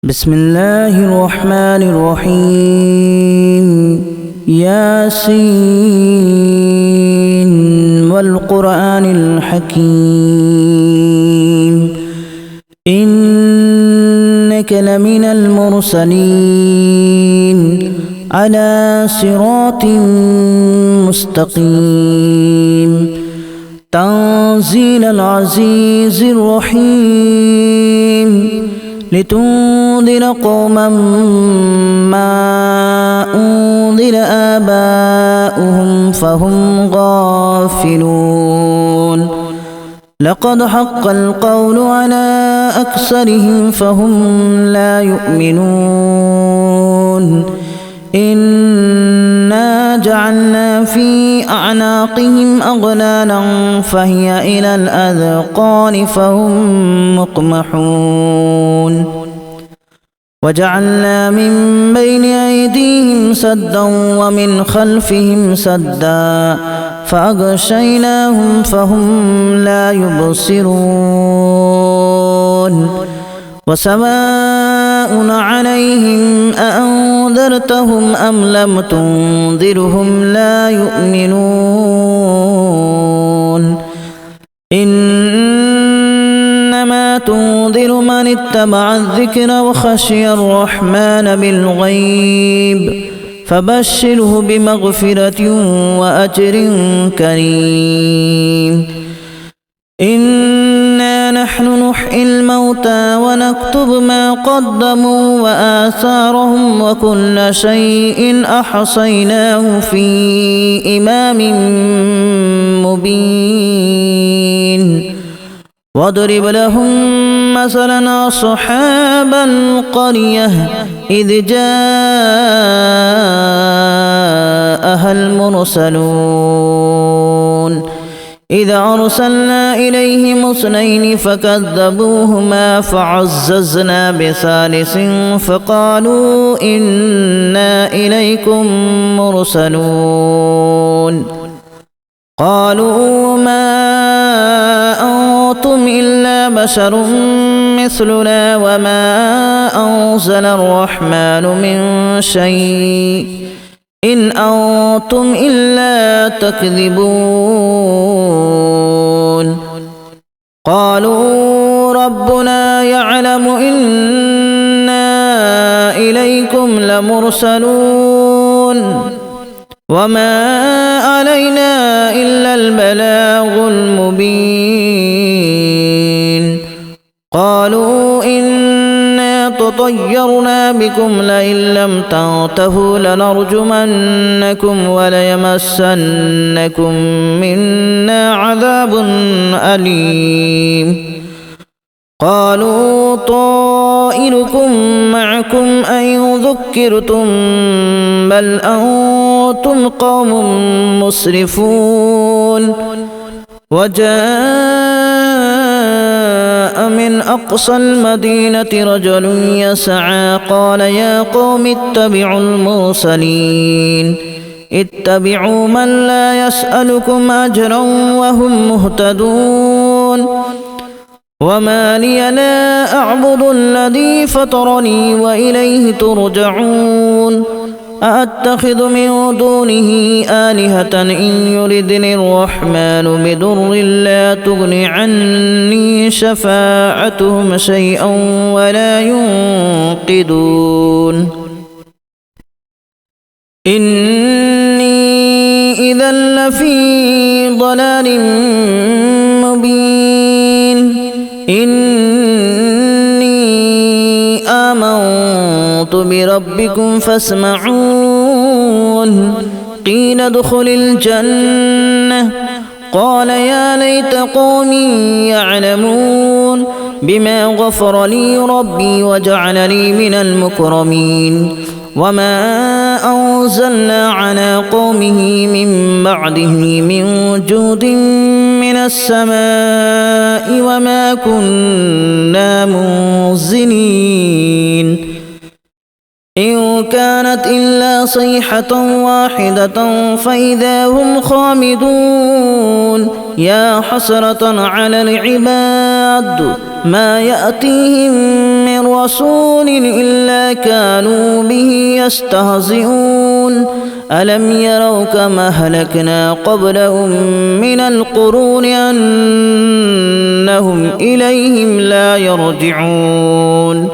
بسم الله الرحمن الرحيم ياسين والقرآن الحكيم إنك لمن المرسلين على صراط مستقيم تنزيل العزيز الرحيم لتنذر قوما ما أنذر آباؤهم فهم غافلون لقد حق القول على أكثرهم فهم لا يؤمنون إنا جعلنا في أعناقهم أغلالا فهي إلى الأذقان فهم مقمحون وجعلنا من بين أيديهم سدا ومن خلفهم سدا فأغشيناهم فهم لا يبصرون وسواء عليهم أأنذرتهم أم لم تنذرهم لا يؤمنون إنما تنذر من اتبع الذكر وخشي الرحمن بالغيب فبشره بمغفرة وأجر كريم إنا نحن نحيي الموتى ونكتب ما قدموا وآثارهم وكل شيء أحصيناه في إمام مبين واضرب لهم مثلا أصحاب القرية إذ جاءها المرسلون إذا أرسلنا إليهم اثنين فكذبوهما فعززنا بثالث فقالوا إنا إليكم مرسلون قالوا ما أنتم إلا بشر مثلنا وما أنزل الرحمن من شيء إن أنتم إلا تكذبون قالوا ربنا يعلم إنا إليكم لمرسلون وما علينا إلا البلاغ المبين قالوا إنا تطيرنا بكم لئن لم تنتهوا لنرجمنكم وليمسنكم منا عذاب أليم قالوا طائركم معكم أن ذكرتم بل أنتم قوم مسرفون وجاء من أقصى المدينة رجل يسعى قال يا قوم اتبعوا المرسلين اتبعوا من لا يسألكم أجرا وهم مهتدون وما لي لا أعبد الذي فطرني وإليه ترجعون أأتخذ من دونه آلهة إن يردني الرحمن بضر لا تغن عني شفاعتهم شيئا ولا ينقذون إني إذا لفي ضلال مبين إني آمنت بربكم فاسمعون قيل ادخل الجنة قال يا ليت قومي يعلمون بما غفر لي ربي وجعلني من المكرمين وما أنزلنا على قومه من بعده من جود من السماء وما كنا منزلين إن كانت إلا صيحة واحدة فإذا هم خامدون يا حسرة على العباد ما يأتيهم من رسول إلا كانوا به يستهزئون ألم يروا كما أهلكنا قبلهم من القرون أنهم إليهم لا يرجعون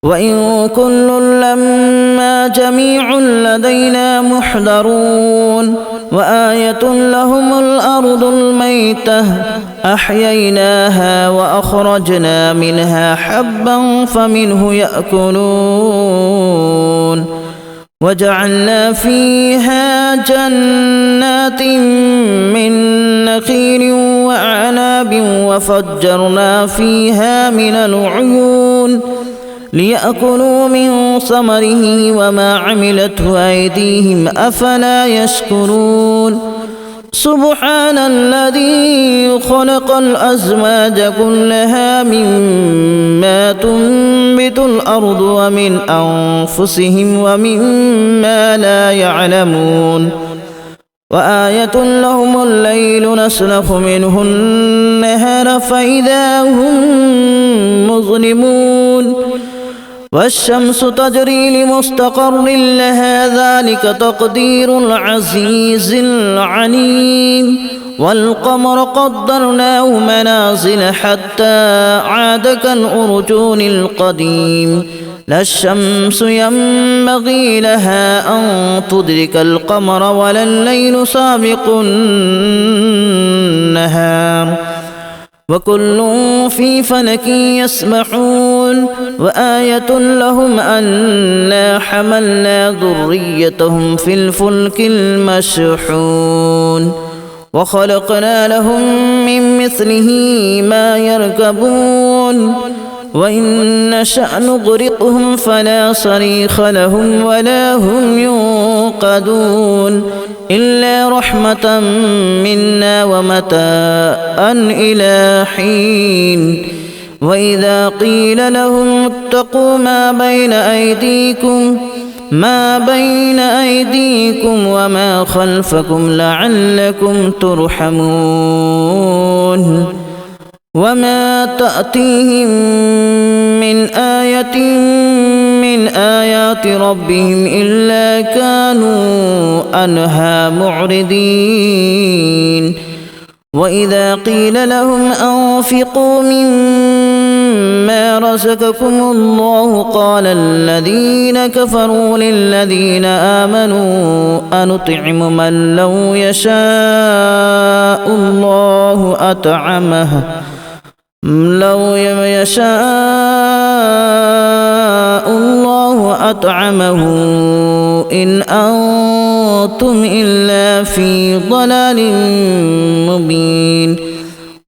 وإن كل لما جميع لدينا محضرون وآية لهم الأرض الميتة أحييناها وأخرجنا منها حبا فمنه يأكلون وجعلنا فيها جنات من نخيل وأعناب وفجرنا فيها من العيون ليأكلوا من ثمره وما عملته أيديهم أفلا يشكرون سبحان الذي خلق الأزواج كلها مما تنبت الأرض ومن أنفسهم ومما لا يعلمون وآية لهم الليل نسلخ منه النهار فإذا هم مظلمون والشمس تجري لمستقر لها ذلك تقدير العزيز العليم والقمر قدرناه منازل حتى عاد كالأرجون القديم لا الشمس ينبغي لها أن تدرك القمر ولا الليل سابق النهار وكل في فلك يسبحون وآية لهم أنا حملنا ذريتهم في الفلك المشحون وخلقنا لهم من مثله ما يركبون وإن نشأ نغرقهم فلا صريخ لهم ولا هم ينقذون إلا رحمة منا ومتاعا إلى حين وإذا قيل لهم اتقوا ما بين أيديكم وما خلفكم لعلكم ترحمون وما تأتيهم من آية من آيات ربهم إلا كانوا عنها معرضين وإذا قيل لهم أنفقوا مما رزقكم الله قال الذين كفروا للذين آمنوا أنطعم من لو يشاء الله أطعمه إن أنتم إلا في ضلال مبين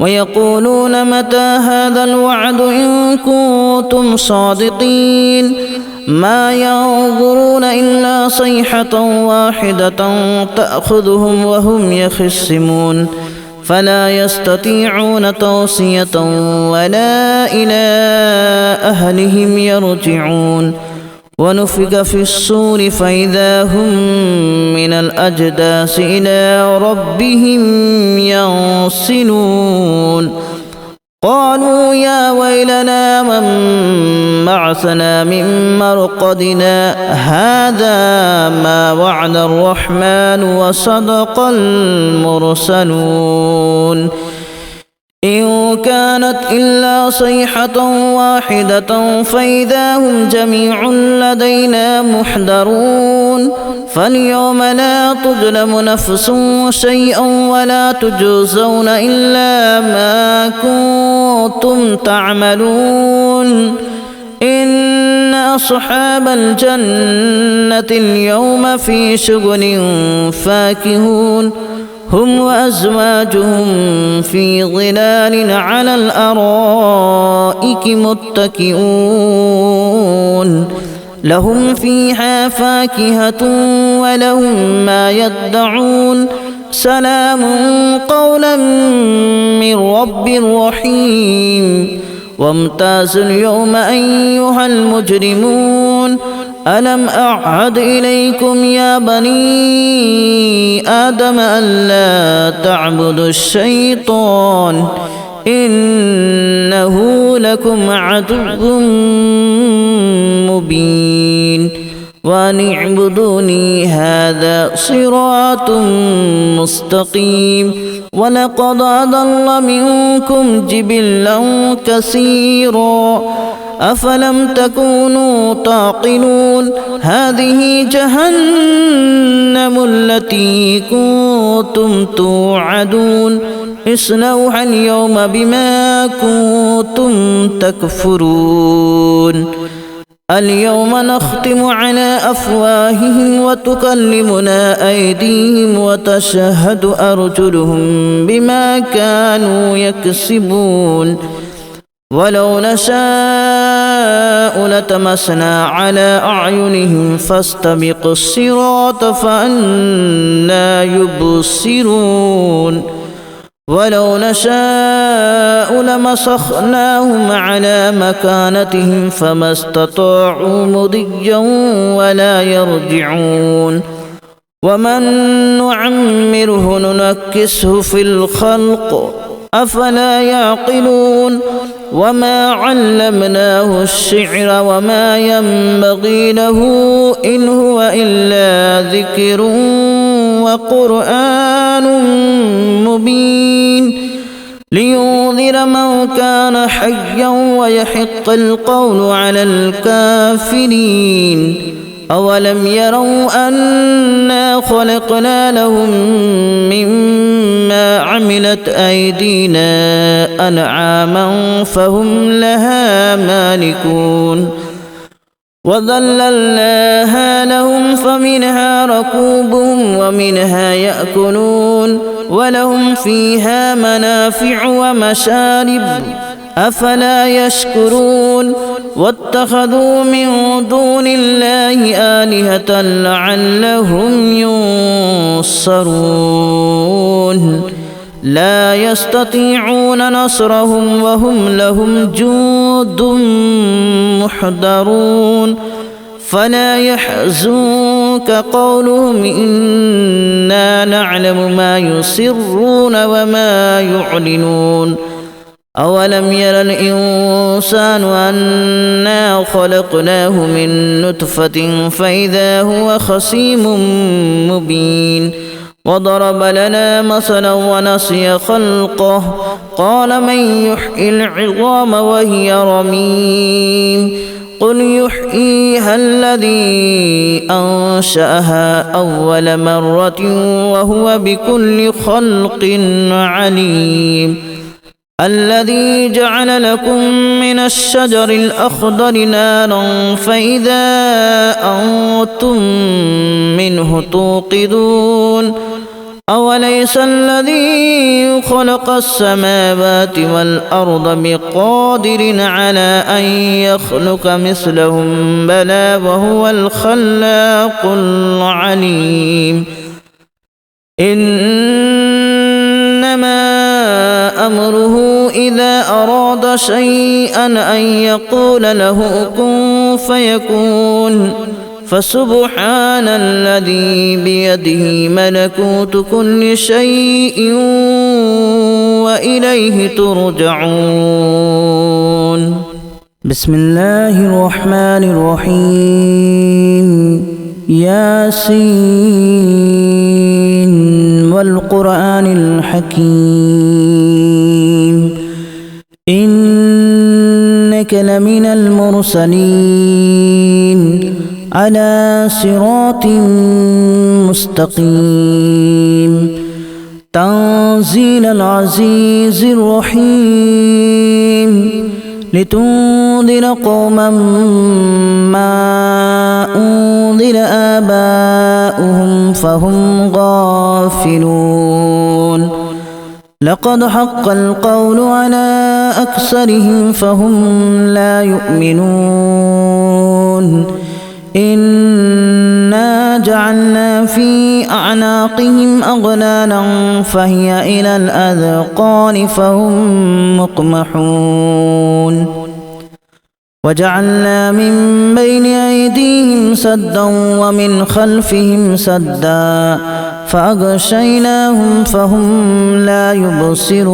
ويقولون متى هذا الوعد إن كنتم صادقين ما ينظرون إلا صيحة واحدة تأخذهم وهم يخصمون فلا يستطيعون توصية ولا إلى أهلهم يرجعون ونفخ في الصور فإذا هم من الأجداث إلى ربهم ينسلون قالوا يا ويلنا من بعثنا من مرقدنا هذا ما وعد الرحمن وصدق المرسلون إن كانت إلا صيحة واحدة فإذا هم جميع لدينا محضرون فاليوم لا تظلم نفس شيئا ولا تجزون إلا ما كنتم تعملون إن أصحاب الجنة اليوم في شغل فاكهون هم وأزواجهم في ظلال على الأرائك متكئون لهم فيها فاكهة ولهم ما يدعون سلام قولا من رب رحيم وامتازوا اليوم أيها المجرمون ألم أعهد إليكم يا بني آدم ألا تعبدوا الشيطان إنه لكم عدو مبين وأن اعبدوني هذا صراط مستقيم ولقد أضل منكم جبلا كثيرا أفلم تكونوا تعقلون هذه جهنم التي كنتم توعدون اصلوها اليوم بما كنتم تكفرون اليوم نختم على أفواههم وتكلمنا أيديهم وتشهد أرجلهم بما كانوا يكسبون ولو نشاء لتمسنا على أعينهم فاستبقوا الصراط فأنى يبصرون ولو نشاء لمسخناهم على مكانتهم فما استطاعوا مضيا ولا يرجعون ومن نعمره ننكسه في الخلق أفلا يعقلون وما علمناه الشعر وما ينبغي له إن هو إلا ذكر وقرآن مبين لينذر من كان حيا ويحق القول على الكافرين أولم يروا أنا خلقنا لهم مما عملت أيدينا أنعاما فهم لها مالكون وذللناها لهم فمنها ركوبهم ومنها يأكلون ولهم فيها منافع ومشارب أفلا يشكرون واتخذوا من دون الله آلهة لعلهم ينصرون لا يستطيعون نصرهم وهم لهم جند محضرون فلا يحزنك قولهم إنا نعلم ما يسرون وما يعلنون أولم ير الإنسان أنا خلقناه من نطفة فإذا هو خصيم مبين وضرب لنا مثلا ونسي خلقه قال من يحيي العظام وهي رميم قل يحييها الذي أنشأها أول مرة وهو بكل خلق عليم الذي جعل لكم من الشجر الأخضر نارا فإذا أنتم منه توقدون أوليس الذي خلق السماوات والأرض بقادر على أن يخلق مثلهم بلى وهو الخلاق العليم إنما أمره إذا أراد شيئا أن يقول له كن فيكون فسبحان الذي بيده ملكوت كل شيء وإليه ترجعون بسم الله الرحمن الرحيم ياسين والقرآن الحكيم إنك لمن المرسلين على صراط مستقيم تنزيل العزيز الرحيم لتنذر قوما ما أنذر آباؤهم فهم غافلون لقد حق القول على أكثرهم فهم لا يؤمنون إنا جعلنا في أعناقهم أغلالا فهي إلى الأذقان فهم مقمحون وجعلنا من بين أيديهم سدا ومن خلفهم سدا فأغشيناهم فهم لا يبصرون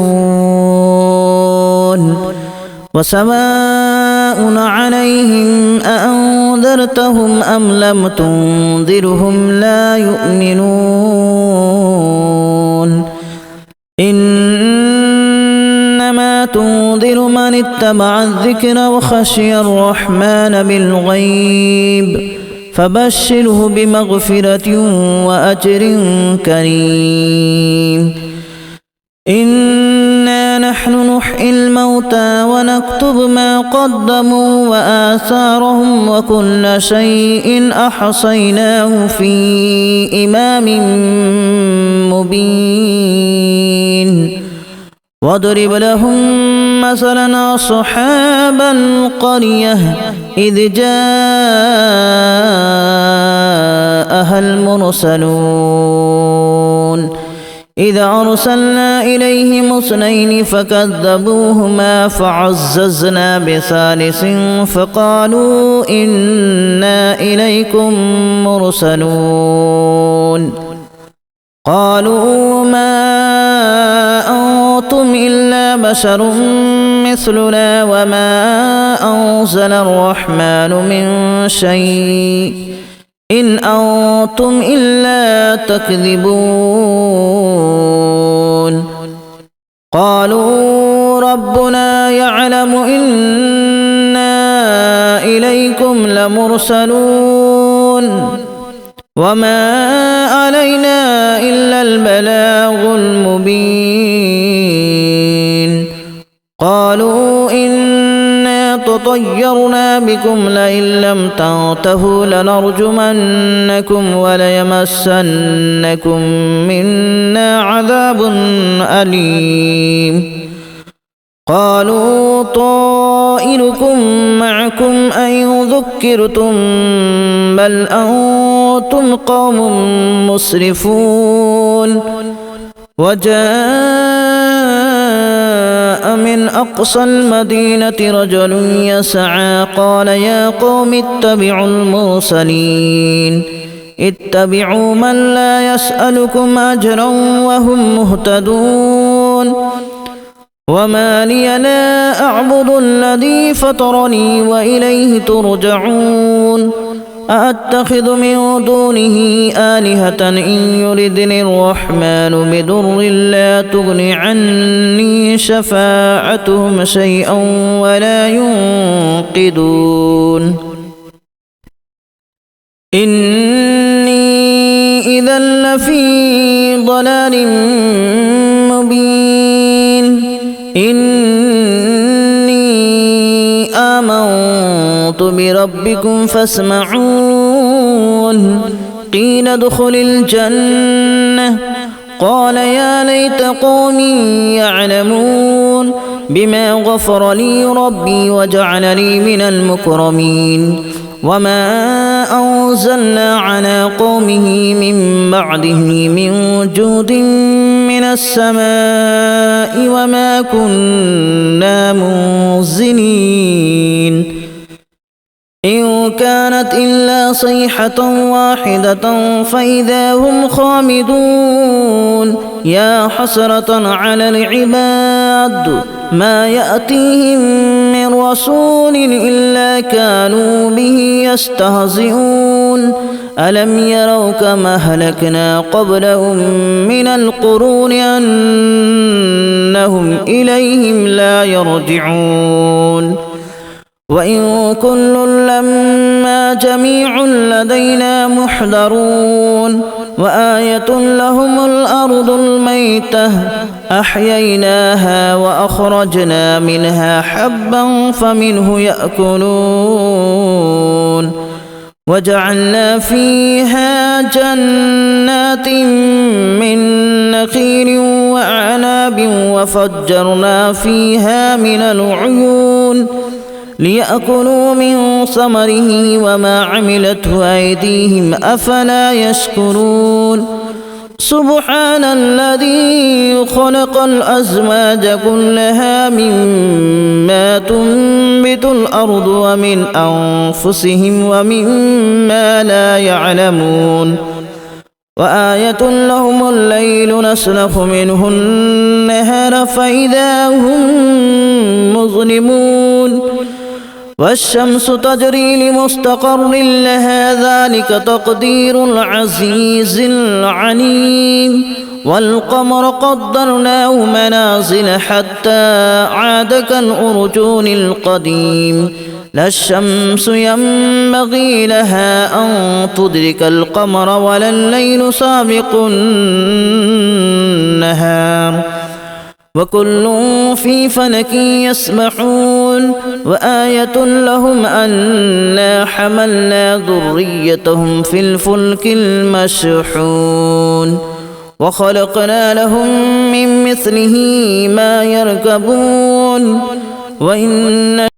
وسواء عليهم أأنذرتهم أم لم تنذرهم لا يؤمنون إنما تنذر من اتبع الذكر وخشي الرحمن بالغيب فبشره بمغفرة وأجر كريم إنا نحن نحيي الموتى ونكتب ما قدموا وآثارهم وكل شيء أحصيناه في إمام مبين واضرب لهم مثلا أصحاب القرية إذ جاءها المرسلون إذ أرسلنا إليهم اثنين فكذبوهما فعززنا بثالث فقالوا إنا إليكم مرسلون قالوا ما أنتم إلا بشر مثلنا وما أنزل الرحمن من شيء إن أنتم إلا تكذبون قالوا ربنا يعلم إنا إليكم لمرسلون وما علينا إلا البلاغ المبين قالوا إنا تطيرنا بكم لئن لم تنتهوا لنرجمنكم وليمسنكم منا عذاب أليم قالوا طائركم معكم أن ذكرتم بل أنتم قوم مسرفون وجاء من أقصى المدينة رجل يسعى قال يا قوم اتبعوا المرسلين اتبعوا من لا يسألكم أجرا وهم مهتدون وما لي لا أعبد الذي فطرني وإليه ترجعون أأتخذ من دونه آلهة إن يردني الرحمن بضر لا تغن عني شفاعتهم شيئا ولا ينقذون إني إذا لفي ضلال مبين إني آمنت بربكم فاسمعون قيل ادخل الجنة قال يا ليت قومي يعلمون بما غفر لي ربي وجعلني من المكرمين وما أنزلنا على قومه من بعده من جود من السماء وما كنا منزلين إن كانت إلا صيحة واحدة فإذا هم خامدون يا حسرة على العباد ما يأتيهم من رسول إلا كانوا به يستهزئون ألم يروا كما أهلكنا قبلهم من القرون أنهم إليهم لا يرجعون وإن كل لما جميع لدينا محضرون وآية لهم الأرض الميتة أحييناها وأخرجنا منها حبا فمنه يأكلون وجعلنا فيها جنات من نخيل وأعناب وفجرنا فيها من العيون ليأكلوا من ثمره وما عملته أيديهم أفلا يشكرون سبحان الذي خلق الأزواج كلها مما تنبت الأرض ومن أنفسهم ومما لا يعلمون وآية لهم الليل نسلخ منه النهار فإذا هم مظلمون والشمس تجري لمستقر لها ذلك تقدير العزيز العليم والقمر قدرناه منازل حتى عاد كالأرجون القديم لا الشمس ينبغي لها أن تدرك القمر ولا الليل سابق النهار وكل في فلك يسبحون وآية لهم أنا حملنا ذريتهم في الفلك المشحون وخلقنا لهم من مثله ما يركبون وإن